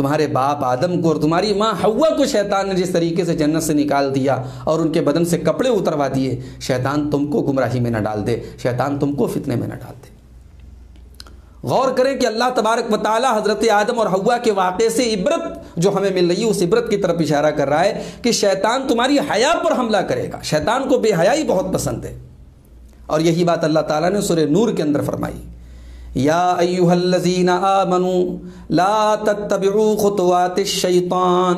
تمہارے باپ آدم کو اور تمہاری ماں حوا کو شیطان نے جس طریقے سے جنت سے نکال دیا اور ان کے بدن سے کپڑے اتروا دیے، شیطان تم کو گمراہی میں نہ ڈال دے، شیطان تم کو فتنے میں نہ ڈال دے۔ غور کریں کہ اللہ تبارک و تعالی حضرت آدم اور حوا کے واقعے سے عبرت جو ہمیں مل رہی ہے، اس عبرت کی طرف اشارہ کر رہا ہے کہ شیطان تمہاری حیا پر حملہ کرے گا۔ شیطان کو بے حیائی بہت پسند ہے، اور یہی بات اللہ تعالیٰ نے سورہ نور کے اندر فرمائی، یا ایھا الذین آمنوا لا تتبعوا خطوات الشیطان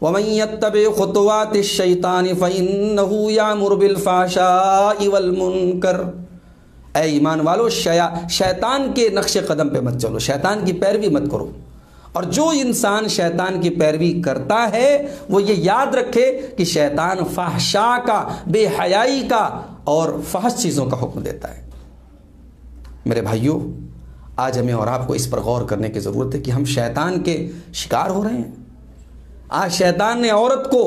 ومن یتبع خطوات الشیطان فإنہ یأمر بالفحشاء والمنکر۔ اے ایمان والو، شیطان کے نقش قدم پہ مت چلو، شیطان کی پیروی مت کرو، اور جو انسان شیطان کی پیروی کرتا ہے وہ یہ یاد رکھے کہ شیطان فحشاء کا، بے حیائی کا اور فحش چیزوں کا حکم دیتا ہے۔ میرے بھائیوں، آج ہمیں اور آپ کو اس پر غور کرنے کی ضرورت ہے کہ ہم شیطان کے شکار ہو رہے ہیں۔ آج شیطان نے عورت کو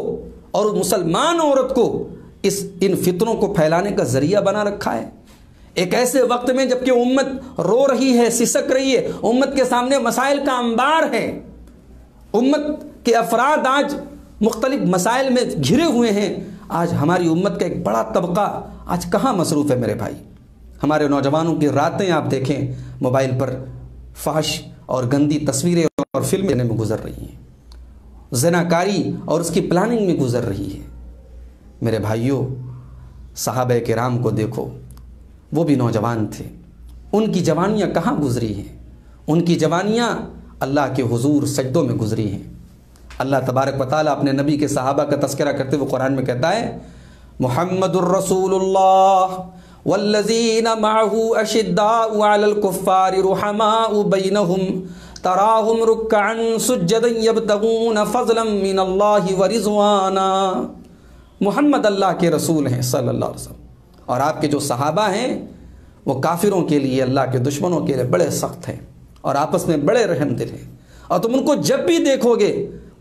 اور مسلمان عورت کو ان فتنوں کو پھیلانے کا ذریعہ بنا رکھا ہے، ایک ایسے وقت میں جبکہ امت رو رہی ہے، سسک رہی ہے، امت کے سامنے مسائل کا انبار ہے، امت کے افراد آج مختلف مسائل میں گھرے ہوئے ہیں۔ آج ہماری امت کا ایک بڑا طبقہ آج کہاں مصروف ہے میرے بھائی؟ ہمارے نوجوانوں کی راتیں آپ دیکھیں موبائل پر فحش اور گندی تصویریں اور فلمیں میں گزر رہی ہیں، زناکاری اور اس کی پلاننگ میں گزر رہی ہے۔ میرے بھائیوں، صحابہ کرام کو دیکھو، وہ بھی نوجوان تھے، ان کی جوانیاں کہاں گزری ہیں؟ ان کی جوانیاں اللہ کے حضور سجدوں میں گزری ہیں۔ اللہ تبارک و تعالیٰ اپنے نبی کے صحابہ کا تذکرہ کرتے ہوئے قرآن میں کہتا ہے، محمد الرسول اللہ والذین معہ اشداء علی الکفار رحماء بینہم تراہم رکعا سجدا یبتغون فضلا من اللہ ورضوانا۔ محمد اللہ کے رسول ہیں صلی اللہ علیہ وسلم، اور آپ کے جو صحابہ ہیں وہ کافروں کے لیے، اللہ کے دشمنوں کے لیے بڑے سخت ہیں اور آپس میں بڑے رحم دل ہیں، اور تم ان کو جب بھی دیکھو گے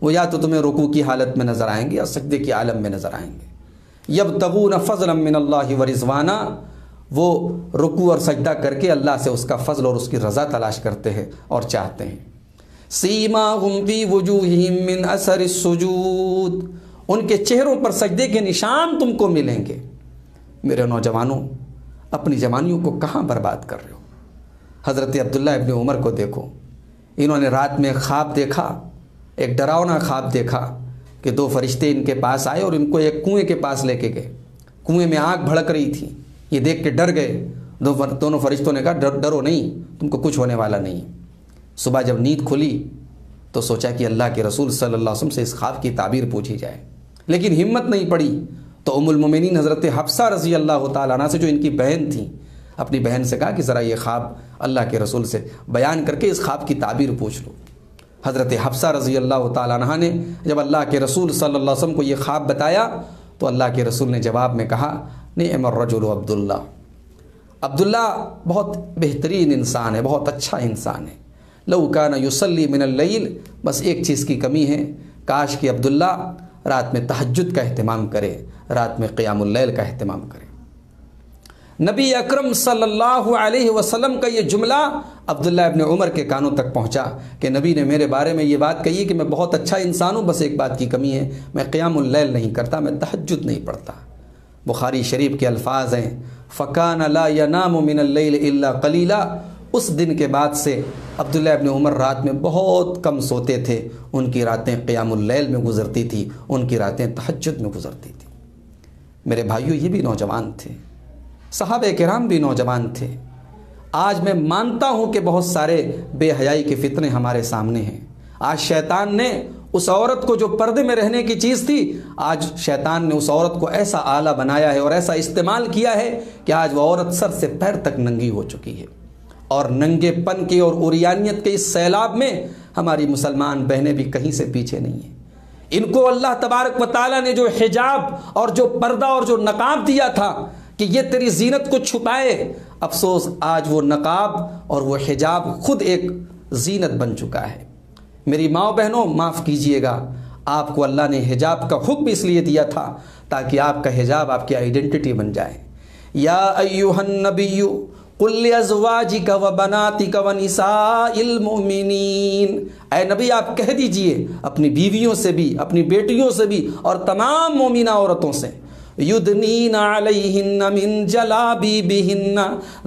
وہ یا تو تمہیں رکوع کی حالت میں نظر آئیں گے یا سجدے کی عالم میں نظر آئیں گے۔ یبتغون فضلا من اللہ ورضوانا، وہ رکوع اور سجدہ کر کے اللہ سے اس کا فضل اور اس کی رضا تلاش کرتے ہیں اور چاہتے ہیں۔ سیماہم فی وجوہہم من اثر السجود، ان کے چہروں پر سجدے کے نشان تم کو ملیں گے۔ میرے نوجوانوں، اپنی جوانیوں کو کہاں برباد کر رہے ہو؟ حضرت عبداللہ ابن عمر کو دیکھو، انہوں نے رات میں خواب دیکھا، ایک ڈراؤنا خواب دیکھا کہ دو فرشتے ان کے پاس آئے اور ان کو ایک کنویں کے پاس لے کے گئے۔ کنویں میں آگ بھڑک رہی تھی، یہ دیکھ کے ڈر گئے۔ دونوں فرشتوں نے کہا ڈرو نہیں، تم کو کچھ ہونے والا نہیں۔ صبح جب نیند کھلی تو سوچا کہ اللہ کے رسول صلی اللہ علیہ وسلم سے اس خواب کی تعبیر پوچھی جائے، لیکن ہمت نہیں پڑی۔ تو ام المومنین حضرت حفصہ رضی اللہ تعالیٰ عنہ سے، جو ان کی بہن تھیں، اپنی بہن سے کہا کہ ذرا یہ خواب اللہ کے رسول سے بیان کر کے اس خواب کی تعبیر پوچھ لو۔ حضرت حفصہ رضی اللہ تعالیٰ عنہ نے جب اللہ کے رسول صلی اللہ علیہ وسلم کو یہ خواب بتایا تو اللہ کے رسول نے جواب میں کہا، نعم الرجل عبداللہ، عبداللہ بہت بہترین انسان ہے، بہت اچھا انسان ہے۔ لو کان یصلی من اللیل، بس ایک چیز کی کمی ہے، کاش کہ عبداللہ رات میں تہجد کا اہتمام کرے، رات میں قیام اللیل کا اہتمام کرے۔ نبی اکرم صلی اللہ علیہ وسلم کا یہ جملہ عبداللہ ابن عمر کے کانوں تک پہنچا کہ نبی نے میرے بارے میں یہ بات کہی کہ میں بہت اچھا انسان ہوں، بس ایک بات کی کمی ہے، میں قیام اللیل نہیں کرتا، میں تہجد نہیں پڑھتا۔ بخاری شریف کے الفاظ ہیں، فَكَانَ لَا يَنَامُ مِنَ اللَّيْلِ إِلَّا قَلِيلًا۔ اس دن کے بعد سے عبداللہ ابن عمر رات میں بہت کم سوتے تھے، ان کی راتیں قیام اللیل میں گزرتی تھی، ان کی راتیں تہجد میں گزرتی تھی۔ میرے بھائیوں، یہ بھی نوجوان تھے، صحابہ کرام بھی نوجوان تھے۔ آج میں مانتا ہوں کہ بہت سارے بے حیائی کے فتنے ہمارے سامنے ہیں۔ آج شیطان نے اس عورت کو جو پردے میں رہنے کی چیز تھی، آج شیطان نے اس عورت کو ایسا آلہ بنایا ہے اور ایسا استعمال کیا ہے کہ آج وہ عورت سر سے پیر تک ننگی ہو چکی ہے، اور ننگے پن کے اور عریانیت کے اس سیلاب میں ہماری مسلمان بہنیں بھی کہیں سے پیچھے نہیں ہیں۔ ان کو اللہ تبارک و تعالیٰ نے جو حجاب اور جو پردہ اور جو نقاب دیا تھا کہ یہ تیری زینت کو چھپائے، افسوس آج وہ نقاب اور وہ حجاب خود ایک زینت بن چکا ہے۔ میری ماں بہنوں، معاف کیجئے گا، آپ کو اللہ نے حجاب کا حکم اس لیے دیا تھا تاکہ آپ کا حجاب آپ کی آئیڈینٹی بن جائے۔ یا ایھا النبی قل لازواجک وبناتک ونساء المؤمنین، اے نبی آپ کہہ دیجئے اپنی بیویوں سے بھی، اپنی بیٹیوں سے بھی، اور تمام مومنہ عورتوں سے، یدنین علیہن من جلابیبہن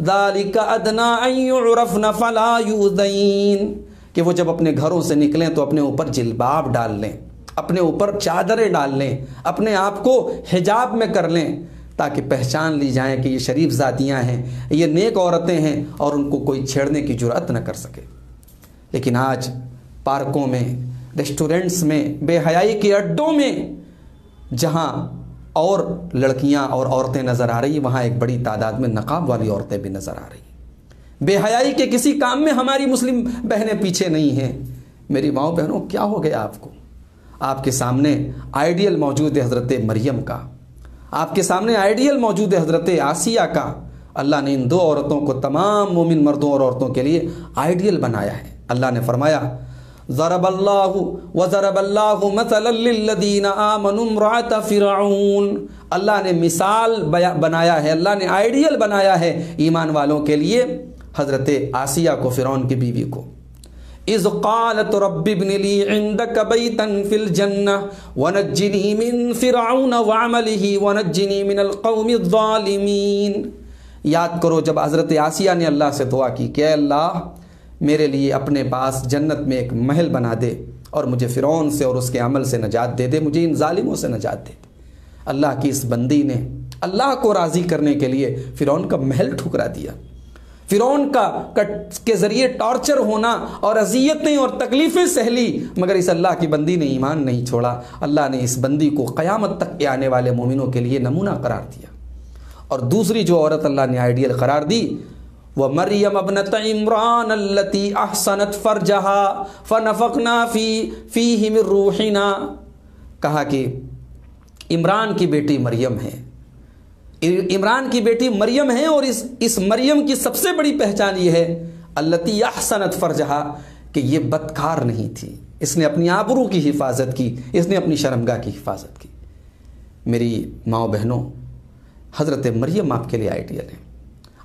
ذالک ادنی ان یعرفن فلا یؤذین، کہ وہ جب اپنے گھروں سے نکلیں تو اپنے اوپر جلباب ڈال لیں، اپنے اوپر چادریں ڈال لیں، اپنے آپ کو حجاب میں کر لیں، تاکہ پہچان لی جائیں کہ یہ شریف ذاتیاں ہیں، یہ نیک عورتیں ہیں، اور ان کو کوئی چھیڑنے کی جرأت نہ کر سکے۔ لیکن آج پارکوں میں، ریسٹورنٹس میں، بے حیائی کے اڈوں میں، جہاں اور لڑکیاں اور عورتیں نظر آ رہی ہیں، وہاں ایک بڑی تعداد میں نقاب والی عورتیں بھی نظر آ رہی ہیں۔ بے حیائی کے کسی کام میں ہماری مسلم بہنیں پیچھے نہیں ہیں۔ میری ماؤں بہنوں، کیا ہو گیا آپ کو؟ آپ کے سامنے آئیڈیل موجود ہے حضرت مریم کا، آپ کے سامنے آئیڈیل موجود ہے حضرت آسیہ کا۔ اللہ نے ان دو عورتوں کو تمام مومن مردوں اور عورتوں کے لیے آئیڈیل بنایا ہے۔ اللہ نے فرمایا ضرب اللہ مثلا للذین آمنوا امرأۃ فرعون، اللہ نے مثال بنایا ہے، اللہ نے آئیڈیل بنایا ہے ایمان والوں کے لیے حضرت آسیہ کو، فرعون کی بیوی کو۔ اذ قالت رب ابن لی عندک بیتا فی الجنہ ونجنی من فرعون وعملہ ونجنی من القوم الظالمین۔ یاد کرو جب حضرت آسیہ نے اللہ سے دعا کی کہ اے اللہ میرے لیے اپنے پاس جنت میں ایک محل بنا دے اور مجھے فرعون سے اور اس کے عمل سے نجات دے دے، مجھے ان ظالموں سے نجات دے دے۔ اللہ کی اس بندی نے اللہ کو راضی کرنے کے لیے فرعون کا محل ٹھکرا دیا۔ فرعون کے ذریعے ٹارچر ہونا اور اذیتیں اور تکلیفیں سہلی، مگر اس اللہ کی بندی نے ایمان نہیں چھوڑا۔ اللہ نے اس بندی کو قیامت تک کے آنے والے مومنوں کے لیے نمونہ قرار دیا۔ اور دوسری جو عورت اللہ نے آئیڈیل قرار دی وہ مریم ابنت عمران التی احسنت فرجہا فنفخنا فیہ من روحنا، کہا کہ عمران کی بیٹی مریم ہے، عمران کی بیٹی مریم ہے، اور اس مریم کی سب سے بڑی پہچان یہ ہے التی احسنت فرجہا کہ یہ بدکار نہیں تھی، اس نے اپنی آبرو کی حفاظت کی، اس نے اپنی شرمگاہ کی حفاظت کی۔ میری ماؤں بہنوں، حضرت مریم آپ کے لیے آئیڈیل ہے۔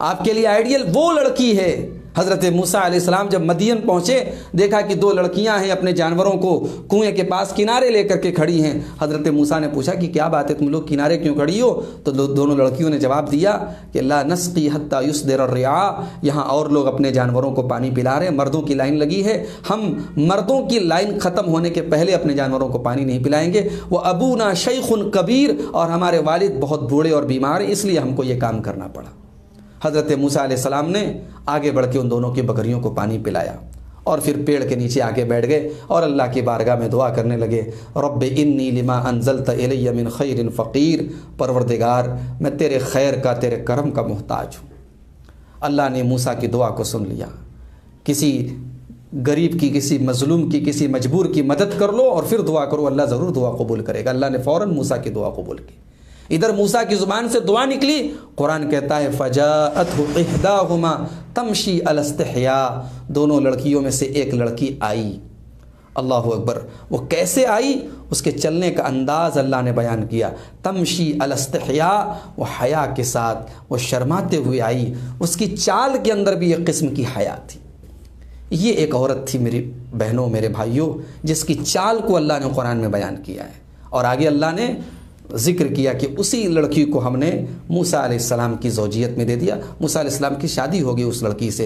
آپ کے لیے آئیڈیل وہ لڑکی ہے۔ حضرت موسیٰ علیہ السلام جب مدین پہنچے، دیکھا کہ دو لڑکیاں ہیں اپنے جانوروں کو کنویں کے پاس کنارے لے کر کے کھڑی ہیں۔ حضرت موسیٰ نے پوچھا کہ کیا بات ہے، تم لوگ کنارے کیوں کھڑی ہو؟ تو دونوں لڑکیوں نے جواب دیا کہ لا نسقی حتی یصدر الرعاء، یہاں اور لوگ اپنے جانوروں کو پانی پلا رہے ہیں، مردوں کی لائن لگی ہے، ہم مردوں کی لائن ختم ہونے کے پہلے اپنے جانوروں کو پانی نہیں پلائیں گے۔ وہ ابونا شیخ کبیر، اور ہمارے والد بہت بوڑھے اور بیمار ہیں، اس لیے ہم کو یہ کام کرنا پڑا۔ حضرت موسیٰ علیہ السلام نے آگے بڑھ کے ان دونوں کی بکریوں کو پانی پلایا، اور پھر پیڑ کے نیچے آگے بیٹھ گئے اور اللہ کی بارگاہ میں دعا کرنے لگے، رب انی لما انزلت الی من خیر فقیر، پروردگار میں تیرے خیر کا، تیرے کرم کا محتاج ہوں۔ اللہ نے موسیٰ کی دعا کو سن لیا۔ کسی غریب کی، کسی مظلوم کی، کسی مجبور کی مدد کر لو اور پھر دعا کرو، اللہ ضرور دعا قبول کرے گا۔ اللہ نے فوراً موسیٰ کی دعا قبول کی۔ ادھر موسیٰ کی زبان سے دعا نکلی، قرآن کہتا ہے فَجَاءَتْهُ إِحْدَاهُمَا تَمْشِي عَلَى اسْتِحْيَاءٍ، دونوں لڑکیوں میں سے ایک لڑکی آئی۔ اللہ اکبر، وہ کیسے آئی؟ اس کے چلنے کا انداز اللہ نے بیان کیا، تمشی علی استحیاء، وہ حیا کے ساتھ، وہ شرماتے ہوئے آئی، اس کی چال کے اندر بھی ایک قسم کی حیا تھی۔ یہ ایک عورت تھی میری بہنوں، میرے بھائیوں، جس کی چال کو اللہ نے قرآن میں بیان کیا ہے، اور آگے اللہ نے ذکر کیا کہ اسی لڑکی کو ہم نے موسیٰ علیہ السلام کی زوجیت میں دے دیا۔ موسیٰ علیہ السلام کی شادی ہو گئی اس لڑکی سے،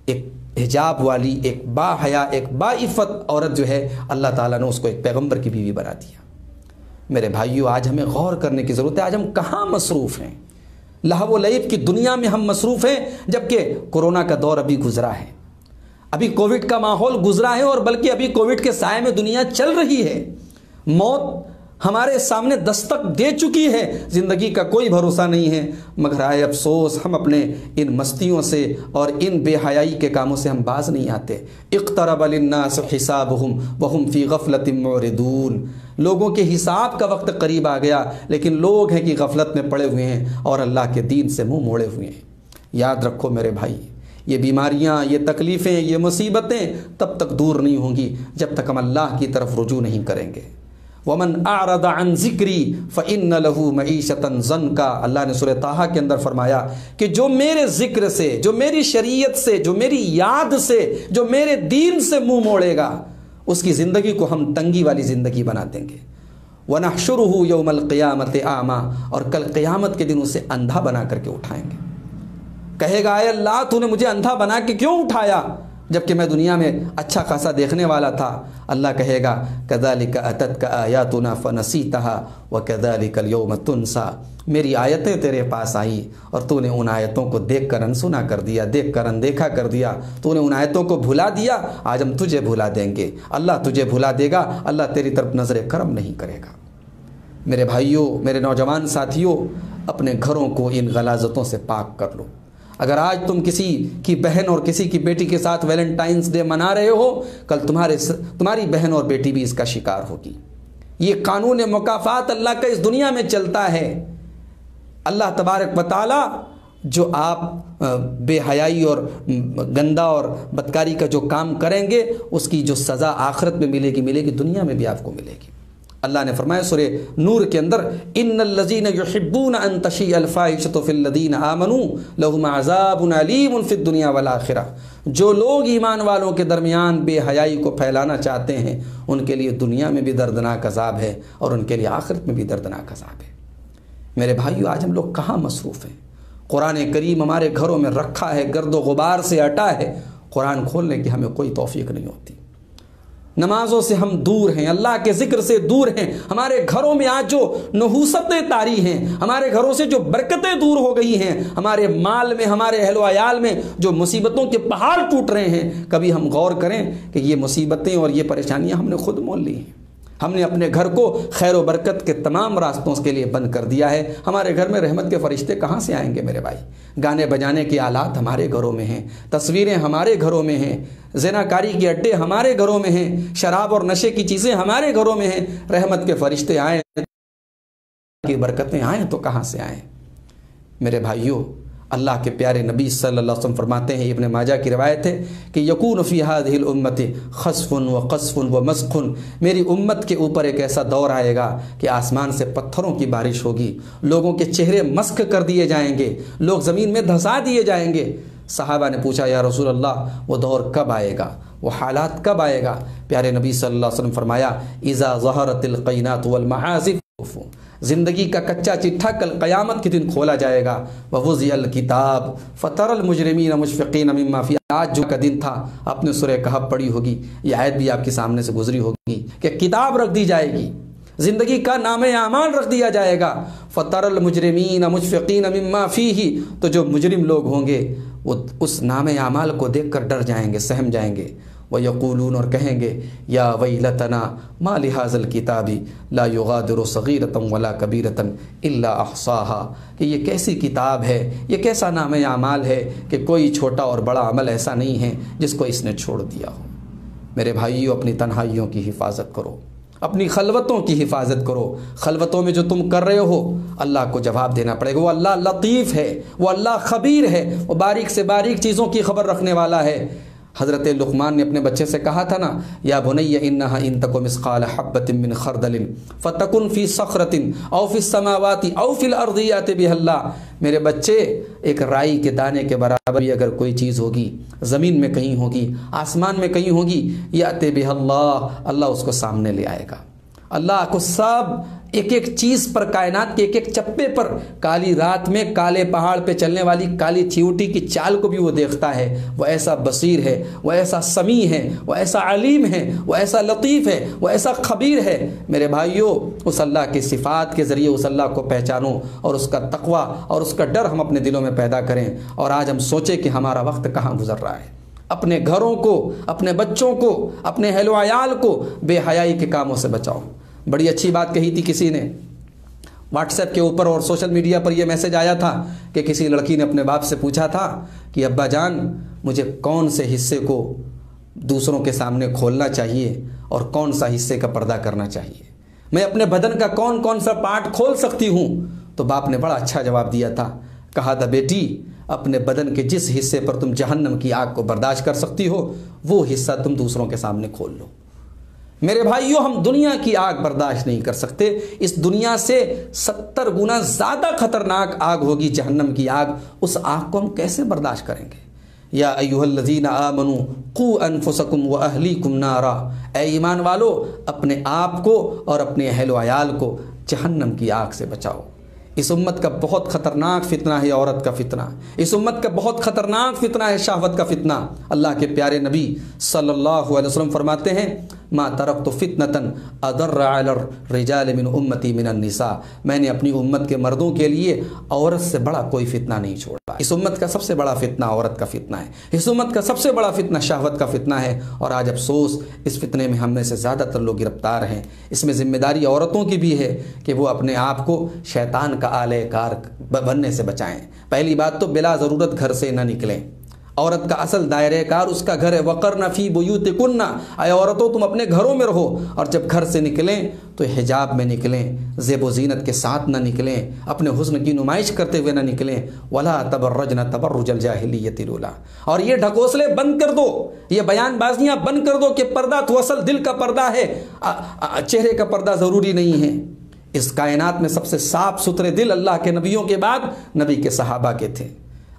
ایک حجاب والی، ایک با حیا، ایک با عفت عورت جو ہے، اللہ تعالیٰ نے اس کو ایک پیغمبر کی بیوی بنا دیا۔ میرے بھائیوں، آج ہمیں غور کرنے کی ضرورت ہے، آج ہم کہاں مصروف ہیں؟ لہو و لعب کی دنیا میں ہم مصروف ہیں، جبکہ کورونا کا دور ابھی گزرا ہے، ابھی کووڈ کا ماحول گزرا ہے، اور بلکہ ابھی کووڈ کے سائے میں دنیا چل رہی ہے۔ موت ہمارے سامنے دستک دے چکی ہے، زندگی کا کوئی بھروسہ نہیں ہے، مگر آئے افسوس ہم اپنے ان مستیوں سے اور ان بے حیائی کے کاموں سے ہم باز نہیں آتے۔ اقترب للناس حسابهم وهم فی غفلۃ معرضون، لوگوں کے حساب کا وقت قریب آ گیا، لیکن لوگ ہیں کہ غفلت میں پڑے ہوئے ہیں اور اللہ کے دین سے منہ موڑے ہوئے ہیں۔ یاد رکھو میرے بھائی، یہ بیماریاں، یہ تکلیفیں، یہ مصیبتیں تب تک دور نہیں ہوں گی جب تک ہم اللہ کی طرف رجوع نہیں کریں گے۔ ومن اعرض عن ذکری فإن له معیشۃ ضنکا، اللہ نے سورہ طٰہٰ کے اندر فرمایا کہ جو میرے ذکر سے، جو میری شریعت سے، جو میری یاد سے، جو میرے دین سے منہ موڑے گا، اس کی زندگی کو ہم تنگی والی زندگی بنا دیں گے۔ وَنَحْشُرُهُ يَوْمَ الْقِيَامَةِ أَعْمَىٰ، اور کل قیامت کے دن اسے اندھا بنا کر کے اٹھائیں گے۔ کہے گا اے اللہ تو نے مجھے اندھا بنا کے کیوں اٹھایا جبکہ میں دنیا میں اچھا خاصا دیکھنے والا تھا؟ اللہ کہے گا كَذَلِكَ أَتَتْكَ آيَاتُنَا فَنَسِيتَهَا وَكَذَلِكَ الْيَوْمَ تُنسَىٰ، میری آیتیں تیرے پاس آئیں اور تو نے ان آیتوں کو دیکھ کر انسنا کر دیا، دیکھ کر اندیکھا کر دیا، تو نے ان آیتوں کو بھلا دیا، آج ہم تجھے بھلا دیں گے۔ اللہ تجھے بھلا دے گا، اللہ تیری طرف نظر کرم نہیں کرے گا۔ میرے بھائیوں، میرے نوجوان ساتھیوں، اپنے گھروں کو ان غلاظتوں سے پاک کر لو۔ اگر آج تم کسی کی بہن اور کسی کی بیٹی کے ساتھ ویلنٹائنس ڈے منا رہے ہو، کل تمہاری بہن اور بیٹی بھی اس کا شکار ہوگی۔ یہ قانون مکافات اللہ کا اس دنیا میں چلتا ہے۔ اللہ تبارک و تعالی جو آپ بے حیائی اور گندا اور بدکاری کا جو کام کریں گے، اس کی جو سزا آخرت میں ملے گی، دنیا میں بھی آپ کو ملے گی۔ اللہ نے فرمایا سورہ نور کے اندر ان الذین یحبون ان تشیع الفاحشۃ فی الذین آمنوا لہم عذاب علیم فی الدنیا والآخرہ، جو لوگ ایمان والوں کے درمیان بے حیائی کو پھیلانا چاہتے ہیں ان کے لیے دنیا میں بھی دردناک عذاب ہے اور ان کے لیے آخرت میں بھی دردناک عذاب ہے۔ میرے بھائیو، آج ہم لوگ کہاں مصروف ہیں؟ قرآن کریم ہمارے گھروں میں رکھا ہے، گرد و غبار سے ہٹا ہے، قرآن کھولنے کی ہمیں کوئی توفیق نہیں ہوتی۔ نمازوں سے ہم دور ہیں، اللہ کے ذکر سے دور ہیں، ہمارے گھروں میں آج جو نحوستیں طاری ہیں، ہمارے گھروں سے جو برکتیں دور ہو گئی ہیں، ہمارے مال میں، ہمارے اہل و عیال میں جو مصیبتوں کے پہاڑ ٹوٹ رہے ہیں، کبھی ہم غور کریں کہ یہ مصیبتیں اور یہ پریشانیاں ہم نے خود مول لی ہیں۔ ہم نے اپنے گھر کو خیر و برکت کے تمام راستوں کے لیے بند کر دیا ہے۔ ہمارے گھر میں رحمت کے فرشتے کہاں سے آئیں گے میرے بھائی؟ گانے بجانے کے آلات ہمارے گھروں میں ہیں، تصویریں ہمارے گھروں میں ہیں، زناکاری کے اڈے ہمارے گھروں میں ہیں، شراب اور نشے کی چیزیں ہمارے گھروں میں ہیں۔ رحمت کے فرشتے آئیں کی برکتیں آئیں تو کہاں سے آئیں؟ میرے بھائیوں، اللہ کے پیارے نبی صلی اللہ علیہ وسلم فرماتے ہیں، ابن ماجہ کی روایت ہے کہ یکون فی ہذہ الامت خسف و قذف و مسخ، میری امت کے اوپر ایک ایسا دور آئے گا کہ آسمان سے پتھروں کی بارش ہوگی، لوگوں کے چہرے مسخ کر دیے جائیں گے، لوگ زمین میں دھسا دیے جائیں گے۔ صحابہ نے پوچھا یا رسول اللہ وہ دور کب آئے گا، وہ حالات کب آئے گا؟ پیارے نبی صلی اللہ علیہ وسلم فرمایا اذا ظہرت القینات والمعازف، زندگی کا کچا چٹھا کل قیامت کے دن کھولا جائے گا۔ ووضع الکتاب فتر المجرمین مشفقین مما فیہ، آج جو کا دن تھا، آپ نے سورہ کہف پڑھی ہوگی، یہ آیت بھی آپ کے سامنے سے گزری ہوگی کہ کتاب رکھ دی جائے گی، زندگی کا نام اعمال رکھ دیا جائے گا۔ فتر المجرمین مشفقین مما فیہ، تو جو مجرم لوگ ہوں گے وہ اس نام اعمال کو دیکھ کر ڈر جائیں گے، سہم جائیں گے۔ وَيَقُولُونَ، اور کہیں گے یا ویلتنا ما لہذا الکتاب لا یغادر صغیرۃ ولا کبیرۃ الا احصاها، کہ یہ کیسی کتاب ہے، یہ کیسا نام اعمال ہے کہ کوئی چھوٹا اور بڑا عمل ایسا نہیں ہے جس کو اس نے چھوڑ دیا ہو۔ میرے بھائیوں، اپنی تنہائیوں کی حفاظت کرو، اپنی خلوتوں کی حفاظت کرو۔ خلوتوں میں جو تم کر رہے ہو اللہ کو جواب دینا پڑے گا۔ وہ اللہ لطیف ہے، وہ اللہ خبیر ہے، وہ باریک سے باریک چیزوں کی خبر رکھنے والا ہے۔ حضرت لقمان نے اپنے بچے سے کہا تھا نا، یا بنی انہا ان تک مثقال حبۃ من خردل فتکن فی صخرۃ او فی السماوات او فی الارض یأتی بها اللہ، میرے بچے ایک رائی کے دانے کے برابر بھی اگر کوئی چیز ہوگی، زمین میں کہیں ہوگی، آسمان میں کہیں ہوگی، یأتی بها اللہ، اللہ اس کو سامنے لے آئے گا۔ اللہ کو سب ایک ایک چیز پر، کائنات کے ایک ایک چپے پر، کالی رات میں کالے پہاڑ پہ چلنے والی کالی چیوٹی کی چال کو بھی وہ دیکھتا ہے۔ وہ ایسا بصیر ہے، وہ ایسا سمیع ہے، وہ ایسا علیم ہے، وہ ایسا لطیف ہے، وہ ایسا خبیر ہے۔ میرے بھائیوں، اس اللہ کی صفات کے ذریعے اس اللہ کو پہچانو اور اس کا تقوی اور اس کا ڈر ہم اپنے دلوں میں پیدا کریں۔ اور آج ہم سوچیں کہ ہمارا وقت کہاں گزر رہا ہے۔ اپنے گھروں کو، اپنے بچوں کو، اپنے اہل و عیال کو بے حیائی کے کاموں سے بچاؤ۔ بڑی اچھی بات کہی تھی کسی نے، واٹس ایپ کے اوپر اور سوشل میڈیا پر یہ میسج آیا تھا کہ کسی لڑکی نے اپنے باپ سے پوچھا تھا کہ ابا جان مجھے کون سے حصے کو دوسروں کے سامنے کھولنا چاہیے اور کون سا حصے کا پردہ کرنا چاہیے، میں اپنے بدن کا کون کون سا پارٹ کھول سکتی ہوں؟ تو باپ نے بڑا اچھا جواب دیا تھا، کہا تھا بیٹی اپنے بدن کے جس حصے پر تم جہنم کی آگ کو برداشت کر سکتی ہو وہ حصہ تم دوسروں کے سامنے کھول لو۔ میرے بھائیوں، ہم دنیا کی آگ برداشت نہیں کر سکتے، اس دنیا سے 70 گنا زیادہ خطرناک آگ ہوگی جہنم کی آگ، اس آگ کو ہم کیسے برداشت کریں گے؟ یا ایھا الذین آمنوا قوا انفسکم واہلیکم نارا، اے ایمان والو اپنے آپ کو اور اپنے اہل و عیال کو جہنم کی آگ سے بچاؤ۔ اس امت کا بہت خطرناک فتنہ ہے عورت کا فتنہ، اس امت کا بہت خطرناک فتنہ ہے شہوت کا فتنہ۔ اللہ کے پیارے نبی صلی اللہ علیہ وسلم فرماتے ہیں ما ترکت فتنة اضر علی الرجال من امتی من النساء، میں نے اپنی امت کے مردوں کے لیے عورت سے بڑا کوئی فتنہ نہیں چھوڑا۔ اس امت کا سب سے بڑا فتنہ عورت کا فتنہ ہے، اس امت کا سب سے بڑا فتنہ شہوت کا فتنہ ہے، اور آج افسوس اس فتنے میں ہم میں سے زیادہ تر لوگ گرفتار ہیں۔ اس میں ذمہ داری عورتوں کی بھی ہے کہ وہ اپنے آپ کو شیطان کا آلہ کار بننے سے بچائیں۔ پہلی بات تو بلا ضرورت گھر سے نہ نکلیں۔ عورت کا اصل دائرہ کار اس کا گھر ہے۔ وقرن فی بیوتکن، اے عورتوں تم اپنے گھروں میں رہو، اور جب گھر سے نکلیں تو حجاب میں نکلیں، زیب و زینت کے ساتھ نہ نکلیں، اپنے حسن کی نمائش کرتے ہوئے نہ نکلیں۔ ولا تبرجن تبرج الجاہلیۃ الاولی، اور یہ ڈھکوسلے بند کر دو، یہ بیان بازیاں بند کر دو کہ پردہ تو اصل دل کا پردہ ہے، چہرے کا پردہ ضروری نہیں ہے۔ اس کائنات میں سب سے صاف ستھرے دل اللہ کے نبیوں کے بعد نبی کے صحابہ کے تھے،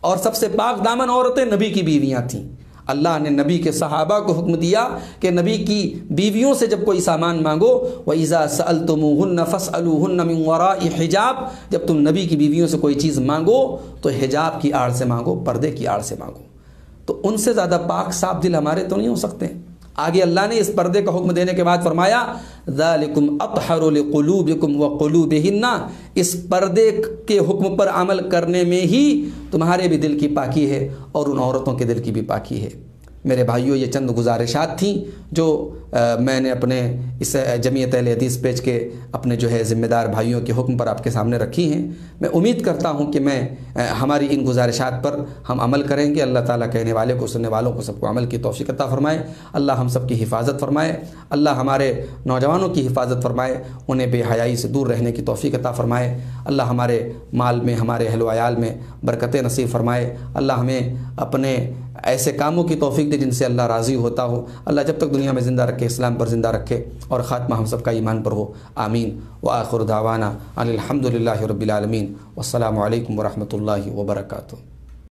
اور سب سے پاک دامن عورتیں نبی کی بیویاں تھیں۔ اللہ نے نبی کے صحابہ کو حکم دیا کہ نبی کی بیویوں سے جب کوئی سامان مانگو، وَإِذَا سَأَلْتُمُوهُنَّ فَاسْأَلُوهُنَّ مِنْ وَرَاءِ حِجَاب، جب تم نبی کی بیویوں سے کوئی چیز مانگو تو حجاب کی آڑ سے مانگو، پردے کی آڑ سے مانگو۔ تو ان سے زیادہ پاک صاف دل ہمارے تو نہیں ہو سکتے۔ آگے اللہ نے اس پردے کا حکم دینے کے بعد فرمایا ذالکم اطہر لقلوبکم وقلوبہن، اس پردے کے حکم پر عمل کرنے میں ہی تمہارے بھی دل کی پاکی ہے اور ان عورتوں کے دل کی بھی پاکی ہے۔ میرے بھائیوں، یہ چند گزارشات تھیں جو میں نے اپنے اس جمعیت اہل حدیث پیج کے اپنے جو ہے ذمہ دار بھائیوں کے حکم پر آپ کے سامنے رکھی ہیں۔ میں امید کرتا ہوں کہ ہماری ان گزارشات پر ہم عمل کریں گے۔ اللہ تعالیٰ کہنے والے کو سننے والوں کو سب کو عمل کی توفیق عطا فرمائے۔ اللہ ہم سب کی حفاظت فرمائے، اللہ ہمارے نوجوانوں کی حفاظت فرمائے، انہیں بے حیائی سے دور رہنے کی توفیق عطا فرمائے۔ اللہ ہمارے مال میں، ہمارے اہل و عیال میں برکتیں نصیب فرمائے۔ اللہ ہمیں اپنے ایسے کاموں کی توفیق دے جن سے اللہ راضی ہوتا ہو۔ اللہ جب تک دنیا میں زندہ رکھے اسلام پر زندہ رکھے، اور خاتمہ ہم سب کا ایمان پر ہو، آمین۔ وآخر دعوانا ان الحمد للہ رب العالمین، والسلام علیکم ورحمۃ اللہ وبرکاتہ۔